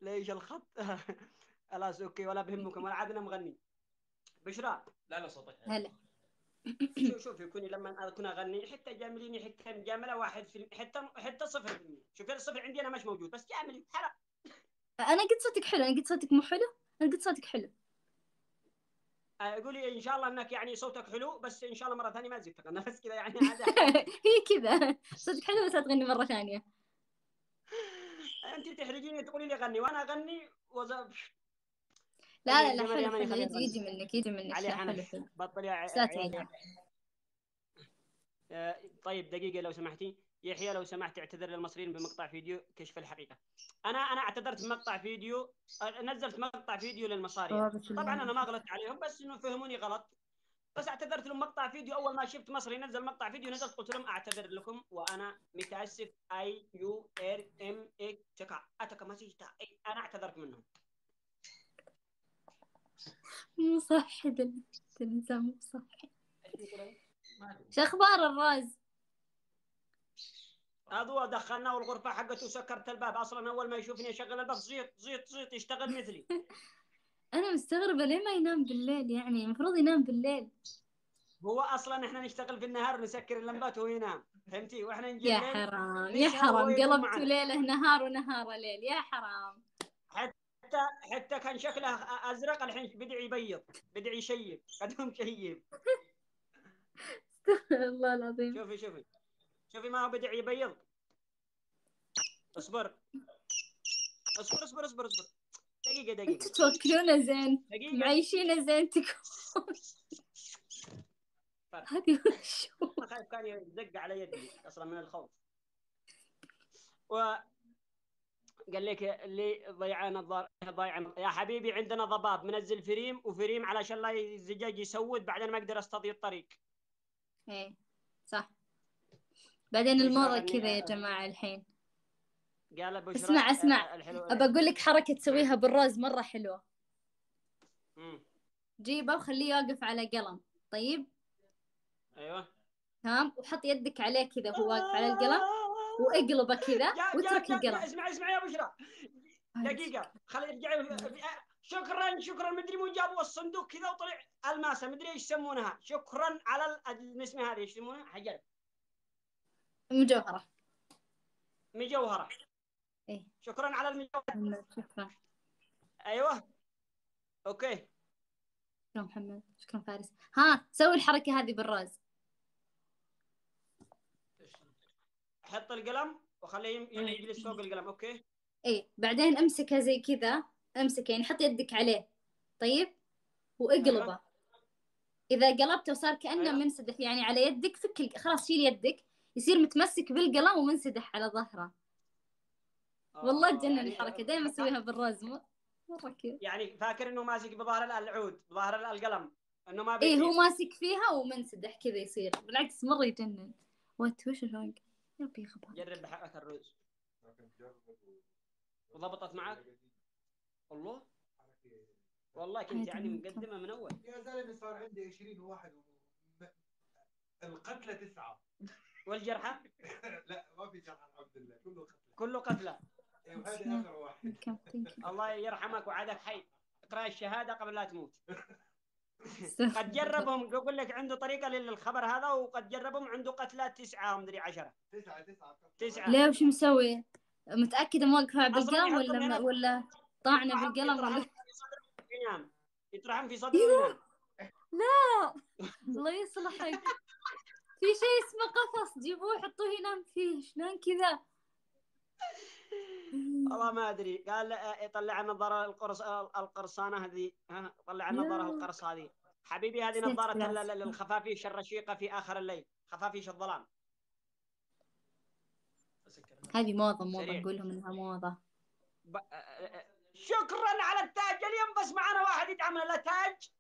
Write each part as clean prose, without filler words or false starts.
ليش الخط؟ خلاص اوكي، ولا بهمكم ولا عاد انا مغني. بشرى، لا لا صوتك هلا. شوف يكوني لما اكون اغني حتى جامليني حتى مجامله 1%، حتى 0%. شوف الصفر عندي انا مش موجود، بس جاملي حرام. انا قلت صوتك حلو، انا قلت صوتك مو حلو، انا قلت صوتك حلو. قولي ان شاء الله انك يعني صوتك حلو، بس ان شاء الله مره ثانيه ما تزيد انا بس كذا يعني عادي. هي كذا، صوتك حلو بس لا تغني مرة ثانية. انت تحرجيني تقولي لي غني وانا اغني لا لا لا، دقيقه حلو يا حلو، خليني يجي اغني. يجي منك، يجي منك، علي لا حلو حنش حلو. بطل بس لا عيال. تعيد. طيب دقيقة لو سمحتي يحيى، لو سمحت اعتذر للمصريين بمقطع فيديو كشف الحقيقة. أنا اعتذرت بمقطع فيديو، نزلت مقطع فيديو للمصاري يعني. بوابة طبعا أنا ما الله. غلطت عليهم، بس إنه فهموني غلط. بس اعتذرت لهم مقطع فيديو، أول ما شفت مصري نزل مقطع فيديو نزلت قلت لهم أعتذر لكم وأنا متأسف. أي يو ار ام اي تكا أتكا مسيجتا، أنا اعتذرت منهم. مو صح الإنسان مو صح. شو أخبار الراز؟ هذا دخلناه الغرفة حقته وسكرت الباب، أصلا أول ما يشوفني يشغل الباب زيط زيط زيط يشتغل مثلي. أنا مستغربة ليه ما ينام بالليل، يعني المفروض ينام بالليل. هو اصلا احنا نشتغل في النهار ونسكر اللمبات وهو ينام، فهمتي؟ واحنا نجي يا الليل حرام يا نسهر وهو حرام، يقوم قلبتوا معنا. ليله نهار ونهار ليل، يا حرام. حتى حتى كان شكله ازرق، الحين بدع يبيض، بدع يشيب، قدهم شيب. استغفر الله العظيم. شوفي ما هو بدع يبيض. اصبر اصبر اصبر اصبر اصبر. دقيقة انتوا توكلونا زين، دقيقة. معيشينا زين تكون. هذه وشو؟ انا خايف كان يزق على يدي اصلا من الخوف. وقال لك اللي ضيع نظار ضايع يا حبيبي، عندنا ضباب منزل فريم وفريم علشان لا الزجاج يسود، بعدين ما اقدر استضيء الطريق. ايه صح. بعدين بشرى الموضة كذا يا جماعة الحين. قال بشرى اسمع اسمع، الحلو. ابى اقول لك حركة تسويها بالراز مرة حلوة. امم جيبه وخليه يوقف على قلم. طيب ايوه. تمام، وحط يدك عليه كذا وهو واقف على القلم، واقلبه كذا واترك جا القلم. اسمع يا بشرى. دقيقة خلي يرجع. شكرا مدري مو جابوا الصندوق كذا وطلع الماسة مدري ايش يسمونها. شكرا على النسمة هذه ايش يسمونها؟ حجر مجوهرة. مجوهرة. ايه. شكرا على المجوهرة. شكرا. ايوه اوكي. شكرا محمد، شكرا فارس. ها سوي الحركة هذه بالراز. حط القلم وخليه يجلس فوق القلم. اوكي. ايه بعدين امسكه زي كذا، امسكه يعني حط يدك عليه. طيب ايوه واقلبه. اذا قلبته وصار كأنه ايوه. منسدح يعني على يدك، فك خلاص شيل يدك، يصير متمسك بالقلم ومنسدح على ظهره. والله تجنن يعني الحركة، دائما اسويها بالراز مرة كذا. يعني فاكر انه ماسك بظهر العود، بظهر القلم، انه ما ايه هو بيطير. ماسك فيها ومنسدح كذا يصير، بالعكس مرة يجنن. وش الفرق؟ يبي خبرك. جرب بحقك الرز وضبطت معك. الله والله كنت يعني مقدمة من أول. يا زلمه صار عندي 20 واحد القتلى 9 والجرحى لا ما في جرح الحمد لله، كله قتلى. وهذا اخر واحد. الله يرحمك وعدك حي، اقرأ الشهادة قبل لا تموت. قد استغفر الله. جربهم، يقول لك عنده طريقة للخبر هذا، وقد جربهم عنده قتلى 9 مدري 10. 9 ليه وش مسوي؟ متأكدة موقفة أصلا بالقلم يحطهم ولا هنا، ولا طعنة بالقلم يطرحهم ولا؟ في صدره وينام، يطرحهم في صدره ايوه. وينام. لا الله يصلحك، في شيء اسمه قفص، جيبوه حطوه ينام فيه، شلون كذا؟ والله ما ادري. قال طلع النظاره القرصانه هذه، طلع النظاره يا القرص هذه. حبيبي هذه نسيت نظاره بالعكس. الخفافيش الرشيقه في اخر الليل، خفافيش الظلام. هذه موضة سريع. نقول لهم انها موضة. شكرا على التاج اليوم، بس معنا واحد يدعمنا لا تاج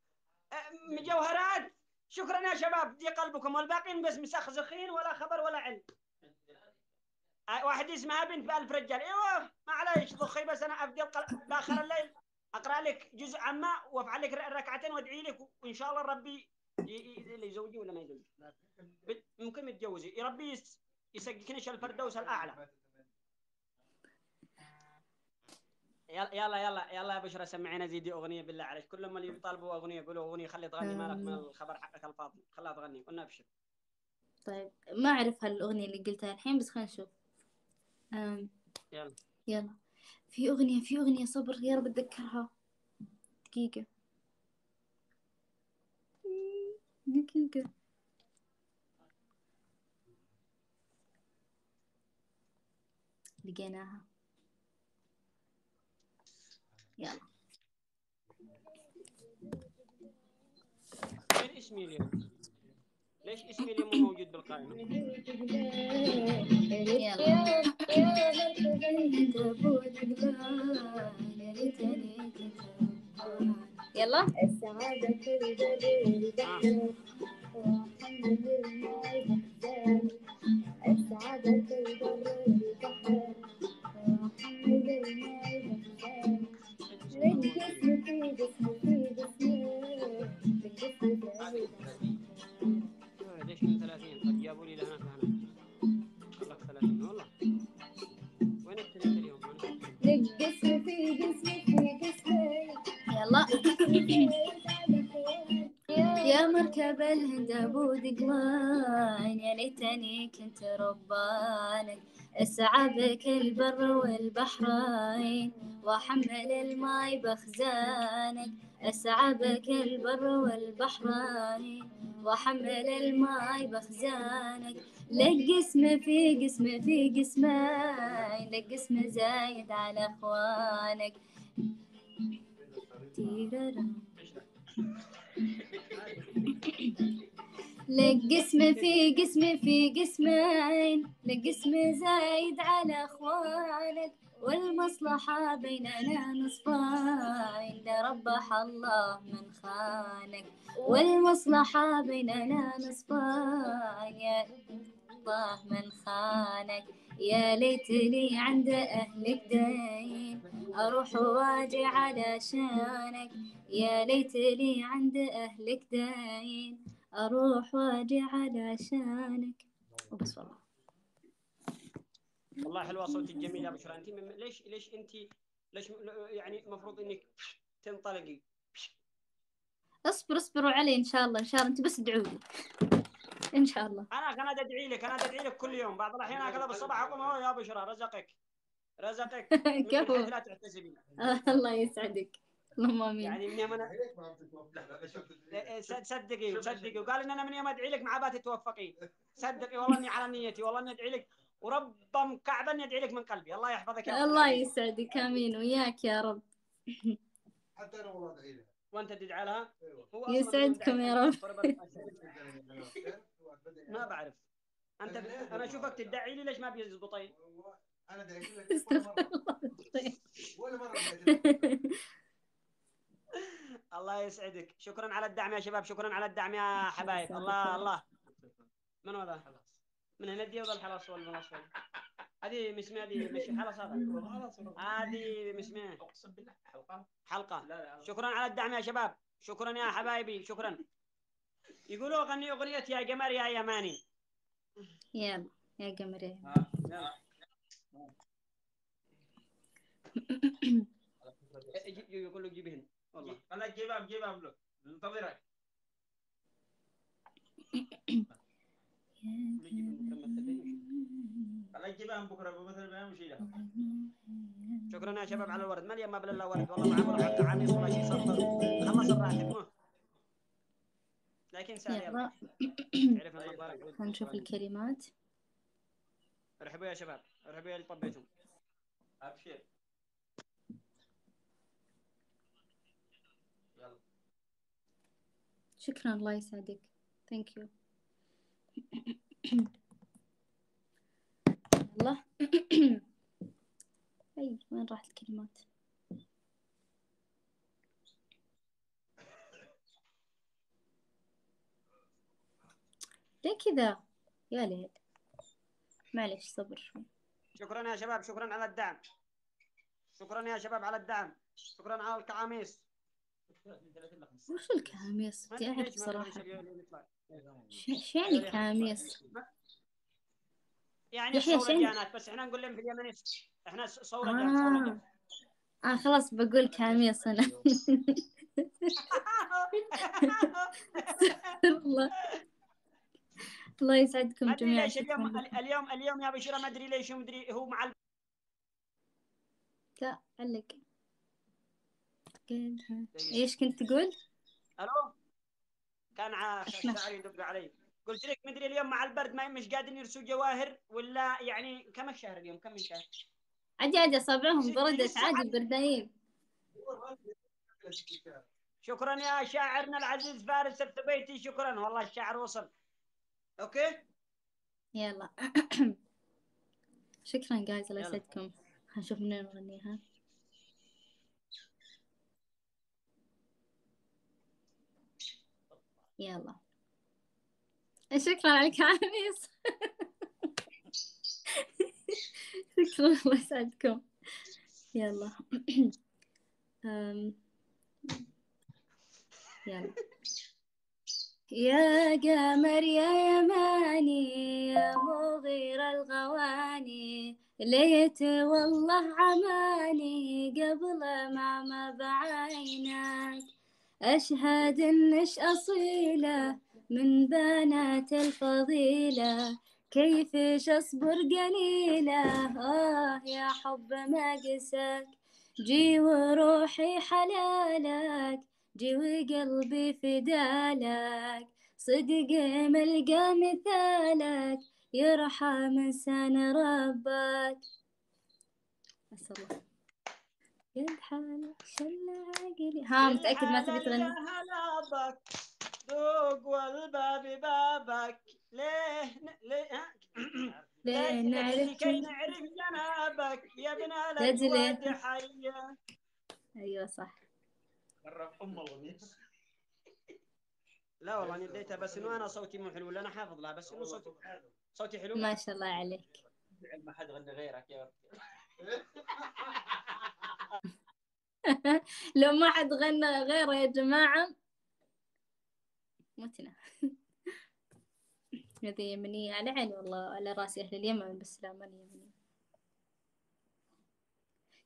مجوهرات. شكرا يا شباب، دي قلبكم، والباقيين بس مسخزخين ولا خبر ولا علم. واحد اسمها بنت بألف رجال. ايوه معليش ضخي، بس انا افضل باخر الليل اقرا لك جزء عما وافعل لك ركعتين وادعي لك، وان شاء الله ربي يزوجي ولا ما يزوجي. ممكن يتجوزي، ربي يسقكنش الفردوس الاعلى. يلا يا بشرى سمعينا زيدي اغنيه بالله عليك. كل ما اللي يطالبوا اغنيه يقولوا اغنيه، خلي تغني، مالك من الخبر حقك الفاضي، خليها تغني قلنا ابشر. طيب ما أعرف هالأغنية اللي قلتها الحين، بس خلينا نشوف. يلا يلا، في أغنية صبر، يا رب أتذكرها. دقيقة. لقيناها. يلا. وين اسمي اليوم؟ ليش اسمي اليوم مو موجود بالقائمة؟ يلا. السعادة في الجليل بحر وحمد الماء بحزان. السعادة في البحر وحمد الماء بحزان. للجسم في جسمي للجسم ليش من 30 قد جابوا لي لهناك والله 30 والله. وين ابتديت اليوم؟ للجسم في جسمي. يلا. يا مركب الهندبود قوان، يا ليتني كنت ربانك، اسعى بك البر والبحرين واحمل الماي بخزانك. اسعى بك البر والبحرين واحمل الماي بخزانك. لك قسم في قسمين، لك قسم زايد على اخوانك. لك قسم في قسمين، لك قسم زايد على اخوانك. والمصلحة بيننا نصفين، لربح الله من خانك. والمصلحة بيننا نصفين، يا الله من خانك. يا ليتني عند أهلك دين، أروح واجي علشانك. يا ليتني عند أهلك دين، أروح واجي علشانك. وبس والله. والله حلوة صوتك جميل يا بشرى. انت ليش انت يعني المفروض انك تنطلقي. اصبروا علي ان شاء الله انت بس ادعوا لي ان شاء الله. انا ادعي لك كل يوم. بعض الاحيان هكذا بالصباح اقوم يا بشرى رزقك من حيث لا تحتسبي. الله يسعدك، اللهم امين. يعني من يوم انا تصدقي وقال ان انا من يوم ادعي لك مع بات توفقي. صدقي والله اني على نيتي، والله اني ادعي لك ورب مكعبا يدعي لك من قلبي. الله يحفظك يا الله يسعدك، امين وياك يا رب. حتى انا والله ادعي لها. وانت تدعي لها. هو يسعدكم يا رب. ما بعرف انت انا اشوفك تدعي لي، ليش ما بيزبطين؟ انا دعيت لك ولا مره دعيت. الله يسعدك. شكرا على الدعم يا شباب، شكرا على الدعم يا حبايب. الله من هذا؟ من هنا دي ولا الحلاص والمنصة؟ هذه مسمى، هذه مش حلاص، هذه مسمى اقسم بالله حلقة. لا. شكرا على الدعم يا شباب، شكرا يا حبايبي، شكرا. يقولوا غني اغنية يا قمر يا يماني. يلا يا قمر يا يقول له جيبهن والله. انا جيبها له انتظرك. خليك جيبها بكره بمثل ما يمشي لها. شكرا يا شباب على الورد. مليان ما بلا ورد والله. ما عمره حتى عميص ولا شيء صفر. خلص الراتب لكن سهل. يلا تعرف النظاره. هنشوف الكلمات. ارحبوا يا شباب، ارحبوا يا اللي طبيتم. ابشر. يلا شكرا، الله يسعدك. ثانك يو. يلا. اي وين راحت الكلمات؟ ليه كذا يا ليل؟ معلش صبر شوي. شكرا يا شباب، شكرا على الدعم. شكرا يا شباب على الدعم. شكرا على الكعاميس. وش الكعاميس؟ بدي أعرف صراحة. شو يعني كعاميس؟ يعني صورة ديانات، بس احنا نقول لهم في اليمن احنا صورة ديانات. خلاص بقول كامية سنة. الله الله يسعدكم ما ادري جميعا، ليش شكرا لكم. اليوم يا بشيرة، ما ادري ليش مدري هو مع لا علق. ايش كنت تقول؟ الو، كان الشاعر يدق علي. قلت لك مدري اليوم مع البرد ما مش قادرين يرسوا جواهر، ولا يعني كم الشهر اليوم، كم من شهر؟ عادي أصابعهم بردت لسه عادي، بردانين. شكرا يا شاعرنا العزيز فارس الثبيتي، شكرا والله الشاعر وصل. اوكي يلا. شكرا جايز، الله يلا. يسعدكم. هنشوف منين نغنيها. يلا. شكرا على الكعاميس. شكرا الله يسعدكم. يلا. يلا. يا قمر يا يماني يا مغير الغواني، ليت والله عماني قبل ما بعينك، أشهد إنش أصيلة من بنات الفضيلة، كيفش أصبر قليلة يا حب ما قسك، جي وروحي حلالك، جي وقلبي فدالك، صدق ملقى مثالك، يرحم إنسان ربك. الله قد حالك شل عقلي. متأكد ما تبي تغني؟ يا هلا بك ذوق والباب بابك، ليه ليه نعرف لكي نعرف جنابك يا ابن لأجل الأجواد حية. أيوة صح. لا والله اني اديتها، بس انه انا صوتي مو حلو، انا حافظ لها، بس انه صوتي حلو. ما شاء الله عليك. ما حد غنى غيرك يا لو ما حد غنى غيره يا جماعة متنا. هذه يمنية على عيني والله، على راسي أهل اليمن، بس لا ماني يمنية.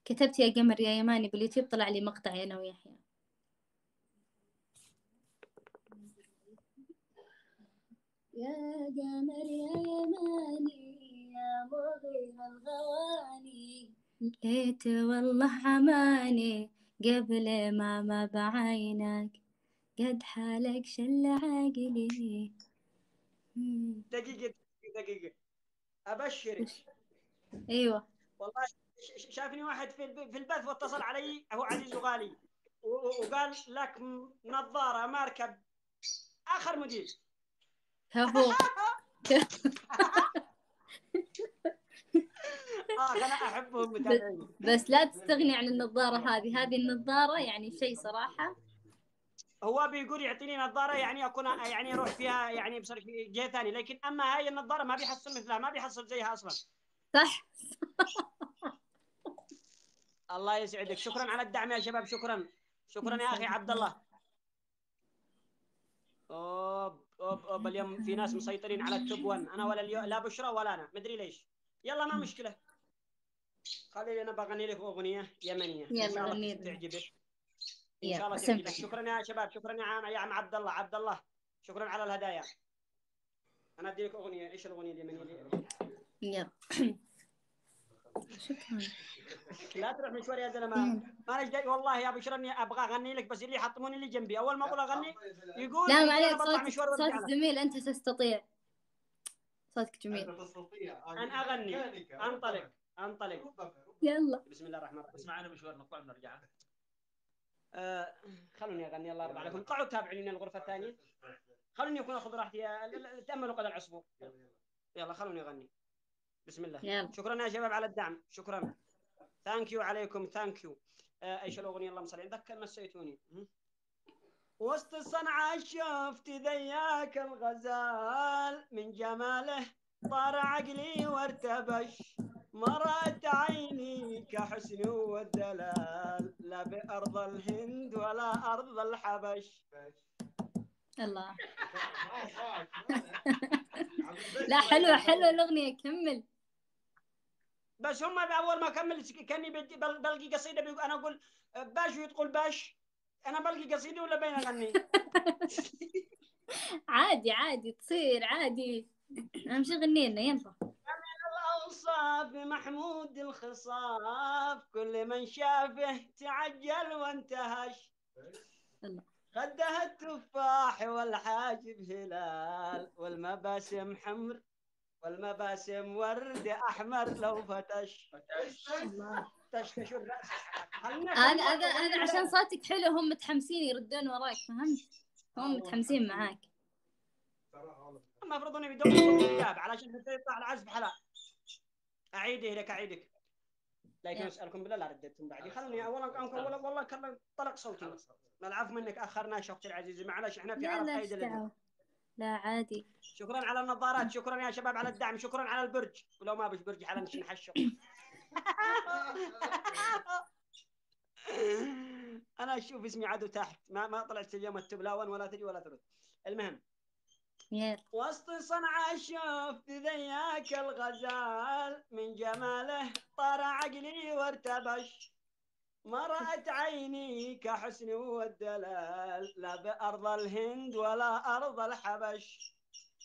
كتبت يا قمر يا يماني باليوتيوب، طلع لي مقطع أنا ويحيى. يا قمر يا يماني يا مغير الغواني، ليت والله عماني قبل ما بعينك، قد حالك شل عقلي. دقيقة ابشرك. ايوه والله شافني واحد في البث واتصل علي، هو عزيز وغالي، وقال لك نظارة ماركة اخر موديل. هو. انا احبهم متابعين. بس لا تستغني عن النظارة هذه النظارة يعني شيء صراحة. هو بيقول يعطيني نظارة يعني اكون يعني اروح فيها يعني بصير في جهة ثانية، لكن اما هاي النظارة ما بيحصل مثلها، ما بيحصل زيها اصلا. صح. الله يسعدك، شكرا على الدعم يا شباب، شكرا يا اخي عبد الله. أوب اليوم في ناس مسيطرين على التوب 1، انا ولا لا بشرى ولا انا، مدري ليش. يلا ما مشكله، خليني انا بغني لك اغنيه يمنيه ان شاء الله تعجبك، ان شاء الله تعجبك. شكرا يا شباب، شكرا يا عم عبد الله، شكرا على الهدايا. انا ادي لك اغنيه. ايش الاغنيه اليمنيه دي؟ يلا. شكرا. لا تروح مشوار يا زلمه، ما جاي والله يا بشرى اني ابغى اغني لك، بس اللي يحطموني اللي جنبي اول ما اقول اغني يقول لا ما انا عليك، بطلع مشوار وارجع صوتك جميل، انت تستطيع، صوتك جميل. أنت تستطيع ان اغني. انطلق. يلا. بسم الله الرحمن الرحيم. اسمعنا مشوار نطلع ونرجع. خلوني اغني، الله يرضى عليكم، طلعوا تابعوني الغرفه الثانيه، خلوني اكون اخذ راحتي، تاملوا قدر العصفور. يلا خلوني اغني. بسم الله. يلا. شكرا يا شباب على الدعم، شكرا. ثانك يو عليكم، ثانك يو. ايش الاغنيه؟ اللهم صل ذكر نسيتوني. وسط صنعاء شفت ذياك الغزال، من جماله طار عقلي وارتبش، مرت عيني كحسن والدلال، لا بأرض الهند ولا أرض الحبش. الله. لا حلوة الأغنية، كمل. بس هم اول ما اكمل كاني بلقي قصيده انا اقول باش وتقول باش، انا بلقي قصيده ولا بين اغني. عادي عادي تصير عادي، اهم شي غنينا يلا. الأوصاف محمود الخصاف، كل من شافه تعجل وانتهش. الله. خده التفاح والحاجب هلال، والمباسم حمر والمباسم ورد أحمر لو فتش. الله. تشتش الرأس. هذا عشان صوتك حلو، هم متحمسين يردون وراك، فهمت؟ هم متحمسين معاك. المفروض اني بدون الكتاب علشان حتى يطلع العزف حلا. اعيده لك اعيدك، لكن اسالكم بالله لا رديتم بعدي. خلوني اولا والله كان طلق صوتي. العفو منك اخرنا شوفتي العزيزه، معلش احنا في عرض قيد لا لا عادي. شكرا على النظارات، شكرا يا شباب على الدعم، شكرا على البرج، ولو ما بش برج حلا نحشر. انا اشوف اسمي عدو تحت، ما طلعت اليوم التبلاون ولا تجي ولا ترد. المهم وسط صنعاء شفت ذياك الغزال، من جماله طار عقلي وارتبش. ما رأت عيني كحسن والدلال، لا بأرض الهند ولا أرض الحبش.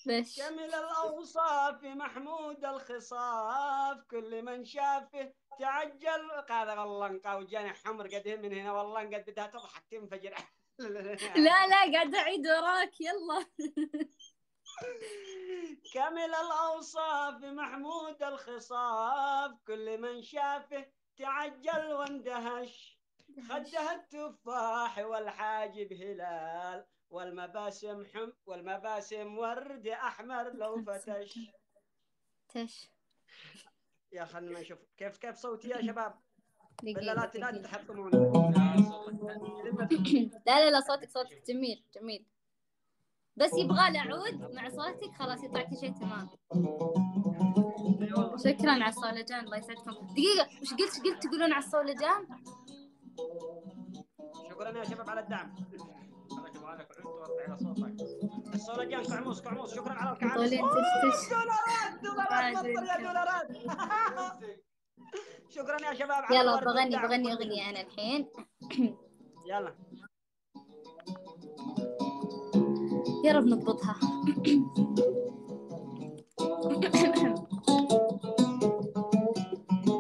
بش كمل الأوصاف محمود الخصاف، كل من شافه تعجل. قال والله انقاوجاني حمر قد من هنا، والله قد بدها تضحك تنفجر. لا قاعد أعيد وراك يلا. كمل الأوصاف محمود الخصاف، كل من شافه تعجل واندهش. خده التفاح والحاجب هلال، والمباسم ورد أحمر لو فتش. تش يا خلنا نشوف كيف صوتي يا شباب. دقيقة لا دقيقة. تحطموني. لا صوتك جميل بس يبغى له عود مع صوتك خلاص يطلع كل شيء تمام. شكرا على الصولجان الله يسعدكم. دقيقة وش قلت تقولون على الصولجان؟ شكرا يا شباب على الدعم. يبغالك عود توطي على صوتك. الصولجان كعموس شكرا على الكعابس. دولارات مصر يا دولارات. شكرا يا شباب على يلا الورد والدعم. بغني أغنية أنا الحين. يلا يا رب نضبطها.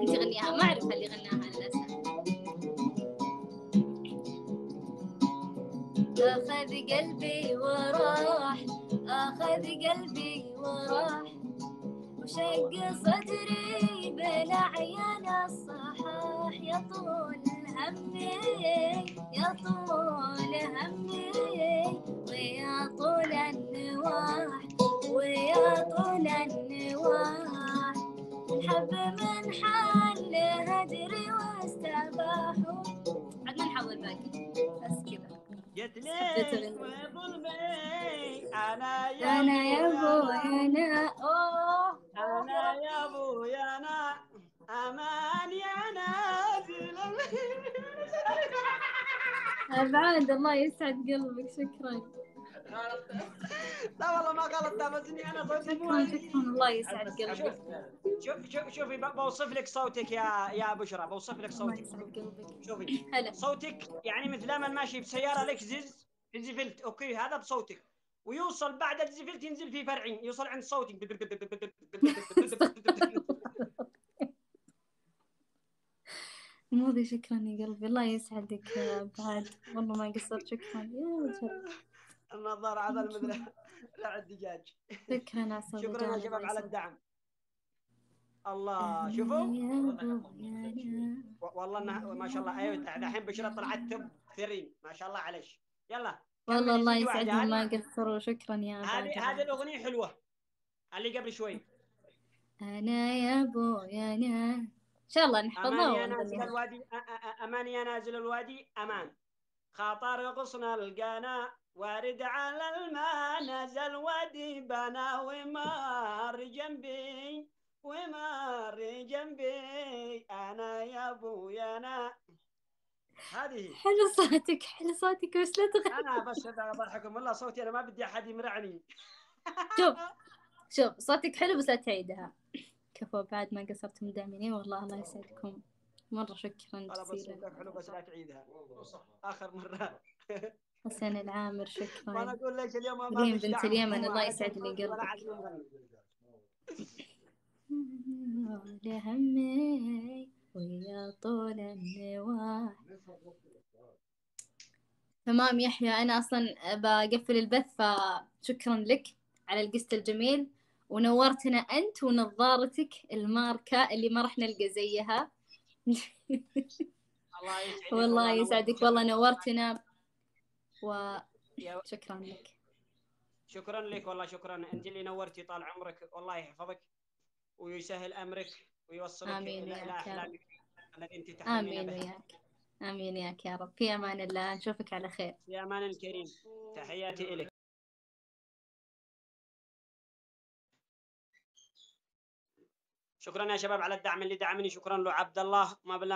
انت غنيها، ما اعرف اللي غناها للاسف. اخذ قلبي وراح وشق صدري بلا عيان الصحاح. يا طول همي ويا طول النواح نحب من حال هدري واستباحوا. عاد ما نحول باقي بس كذا. جت لي وظلمي انا يا ابويا انا امان يا نازل. ابعاد الله يسعد قلبك. شكرا. لا والله ما غلطتها، بس اني انا صوتي شكرا الله يسعد قلبك. شوفي بوصف لك صوتك يا بشرى، بوصف لك صوتك. شوفي هلا. صوتك يعني مثل ما ماشي بسياره لكزس في زفلت، اوكي هذا بصوتك، ويوصل بعد الزفلت ينزل في فرعين، يوصل عند صوتك. مودي. شكرا يا قلبي الله يسعدك يا بعد، والله ما قصرت. شكرا يا وجهك. النظارة على المدرسة لا الدجاج. شكرا على شكرا يا شباب على الدعم. الله شوفوا والله ما شاء الله. ايوه الحين بشرى طلعت توب 3 ما شاء الله عليش. يلا والله الله يسعدهم ما قصروا. شكرا يا هذه الأغنية حلوة اللي قبل شوي. أنا يا أبويا أنا إن شاء الله نحفظها. أماني نازل الوادي أماني نازل الوادي أمان، خاطر غصن القنا وارد على الماء، نزل وادي بنا ومار جنبي أنا يا أبويا أنا. هذه حلو صوتك بس لا تغني. أنا بس أضحكم والله صوتي أنا ما بدي أحد يمرعني. شوف صوتك حلو بس لا تعيدها. كفو بعد ما قصرتم داعميني والله الله يسعدكم مرة شكرا والله بس جزيلا. صوتك حلو بس لا تعيدها آخر مرة. حسن العامر وأنا شكرا. أقول ليش اليوم ما ريم فيش بنت دعم اليمن الله ولا يسعد لي تنقل ولا قلبك. عاد يوم غني. لهمي ويا طول النواح. تمام يحيى أنا أصلا بقفل البث فشكرا لك على القست الجميل ونورتنا أنت ونظارتك الماركة اللي ما راح نلقى زيها. الله يسعدك والله يسعدك والله نورتنا وشكرا لك. شكرا لك والله شكرا، أنت اللي نورتي طال عمرك والله يحفظك ويسهل أمرك ويوصلك آمين إلى أحلامك التي أنت تحلمين آمين بها. وياك. آمين ياك يا رب. في أمان الله نشوفك على خير. في أمان الكريم. تحياتي إلك. شكرا يا شباب على الدعم اللي دعمني. شكرا له عبد الله ما بالله